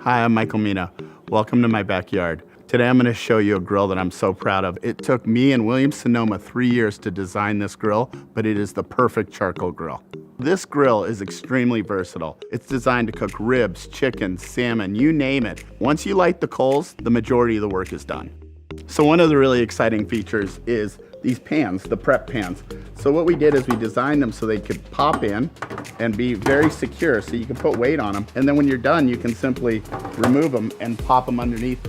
Hi, I'm Michael Mina. Welcome to my backyard. Today I'm going to show you a grill that I'm so proud of. It took me and Sonoma 3 years to design this grill, but it is the perfect charcoal grill. This grill is extremely versatile. It's designed to cook ribs, chicken, salmon, you name it. Once you light the coals, the majority of the work is done. So one of the really exciting features is these pans, the prep pans. So what we did is we designed them so they could pop in and be very secure, so you can put weight on them. And then when you're done, you can simply remove them and pop them underneath.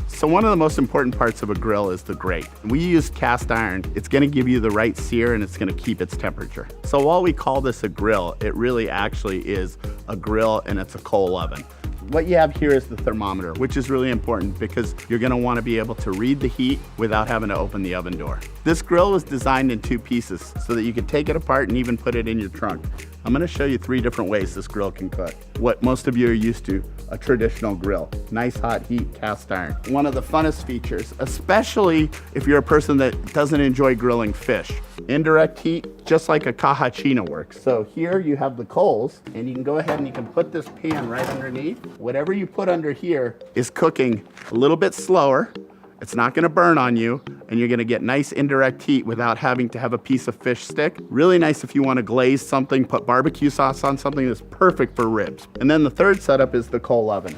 So one of the most important parts of a grill is the grate. We use cast iron. It's gonna give you the right sear and it's gonna keep its temperature. So while we call this a grill, it really actually is a grill and it's a coal oven. What you have here is the thermometer, which is really important because you're gonna wanna be able to read the heat without having to open the oven door. This grill was designed in 2 pieces so that you could take it apart and even put it in your trunk. I'm gonna show you 3 different ways this grill can cook. What most of you are used to, a traditional grill. Nice hot heat, cast iron. One of the funnest features, especially if you're a person that doesn't enjoy grilling fish. Indirect heat, just like a cajachina works. So here you have the coals, and you can go ahead and you can put this pan right underneath. Whatever you put under here is cooking a little bit slower. It's not gonna burn on you, and you're gonna get nice indirect heat without having to have a piece of fish stick. Really nice if you wanna glaze something, put barbecue sauce on something that's perfect for ribs. And then the third setup is the coal oven.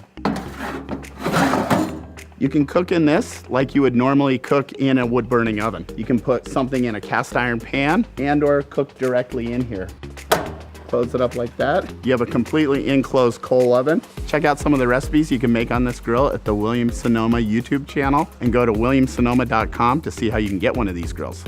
You can cook in this like you would normally cook in a wood burning oven. You can put something in a cast iron pan and or cook directly in here. Close it up like that. You have a completely enclosed coal oven. Check out some of the recipes you can make on this grill at the Sonoma YouTube channel and go to williamsonoma.com to see how you can get one of these grills.